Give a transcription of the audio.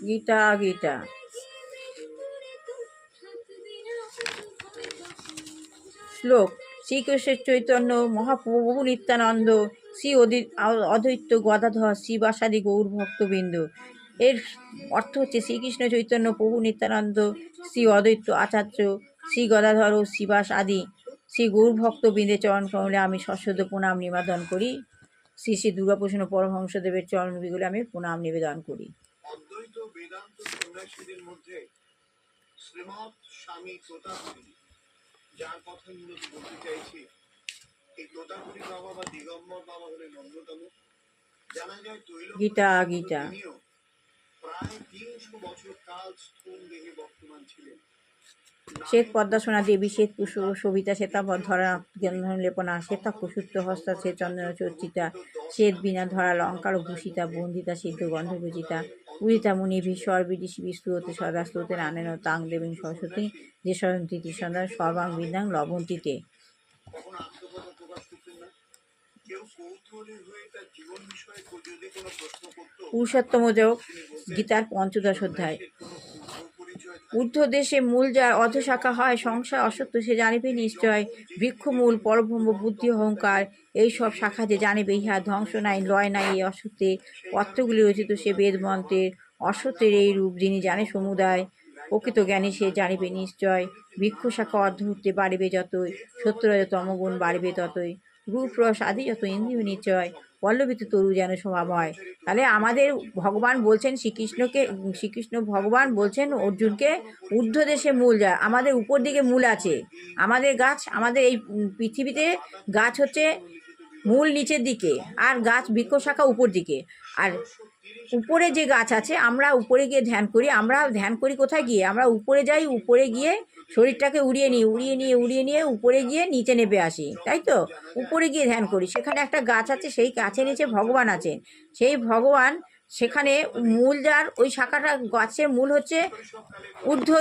গীতা গীতা। শ্লোক: শ্রীকৃষ্ণ চৈতন্য মহাপ্রভু নিত্যানন্দ, শ্রী অদ্বৈত গদাধর শ্রীবাসাদি গৌর ভক্তবৃন্দ। এর অর্থ হচ্ছে শ্রীকৃষ্ণ চৈতন্য প্রভু নিত্যানন্দ, শ্রী অদ্বৈত আচার্য, শ্রী গদাধর ও শ্রীবাস আদি শ্রী গৌর ভক্তবৃন্দের চরণ কমলে আমি সশ্রদ্ধ প্রণাম নিবেদন করি। শ্রী শ্রী দুর্গাপ্রসন্ন পরমহংসদেবের চরণগুলি আমি প্রণাম নিবেদন করি। অদ্বৈত বেদান্ত সন্ন্যাসীদের মধ্যে শ্রীমৎ স্বামী তোতাপুরী, যার কথা মূলত বলতে চাইছি, এই তোতাপুরী বাবা বা দিগম্বর বাবা হলেন অন্যতম। জানা যায় গীতা গীতা। তিনিও প্রায় 300 বছর কাল স্থূল দেহে বর্তমান ছিলেন। শ্বেত পদ্মাসনা দেবী, শ্বেত পুষ্প সবিতা, শ্বেতাধরা গন্ধন লেপনা, শ্বেতা কুসুত্র হস্তা, শ্বেত চন্দন চর্চিতা, শ্বেত বীণা ধরা লঙ্কার ভূষিতা, বন্দিতা সিদ্ধ গন্ধভূষিতা, উদিতা মুনি ভীশ্বর বিদিশি বিস্তুতে সদা স্তুতে নানেন তাং দেবীন সরস্বতী যে সরন্তি সন্ধ্যা সর্বাং বিদ্যাং লবন্তিতে। কখনো আত্মকথা প্রকাশ করতেন না। কেউ কৌতূহলী হয়ে তার জীবন বিষয়ে যদি কোনো প্রশ্ন করত, পুরুষোত্তম যোগ গীতার ৫ম অধ্যায়। ঊর্ধ্বদেশে মূল যার অধশাখা হয়, সংশয় অসত্য সে জানিবে নিশ্চয়। বৃক্ষমূল পরব্রহ্ম বুদ্ধি অহংকার, এই সব শাখা যে জানিবে ইহা ধ্বংস নাই লয় নাই এই অসত্যে। পত্রগুলি রচিত সে বেদ মন্ত্রের, অসত্যের এই রূপ যিনি জানে সমুদায়। প্রকৃত জ্ঞানী সে জানিবে নিশ্চয়। বৃক্ষ শাখা অর্ধ হতে বাড়িবে যতই, সত্যরজ তমগুণ বাড়িবে ততই। রূপ রস আদি যত ইন্দ্রিয় নিশ্চয়, পল্লবিত তরু যেন স্বভাবময়। তাহলে আমাদের ভগবান বলছেন শ্রীকৃষ্ণ ভগবান বলছেন অর্জুনকে, ঊর্ধ্বদেশে মূল যা, আমাদের উপর দিকে মূল আছে। আমাদের গাছ, আমাদের এই পৃথিবীতে গাছ হচ্ছে মূল নিচের দিকে, আর গাছ বৃক্ষ শাখা উপর দিকে। আর উপরে যে গাছ আছে, আমরা উপরে গিয়ে ধ্যান করি। আমরা ধ্যান করি কোথায় গিয়ে? আমরা উপরে যাই, উপরে গিয়ে শরীরটাকে উড়িয়ে নিয়ে উপরে গিয়ে নিচে নেমে আসি, তাই তো? উপরে গিয়ে ধ্যান করি, সেখানে একটা গাছ আছে, সেই গাছের নিচে ভগবান আছেন। সেই ভগবান সেখানে মূল যার, ওই শাখাটা গাছের মূল হচ্ছে ঊর্ধ্ব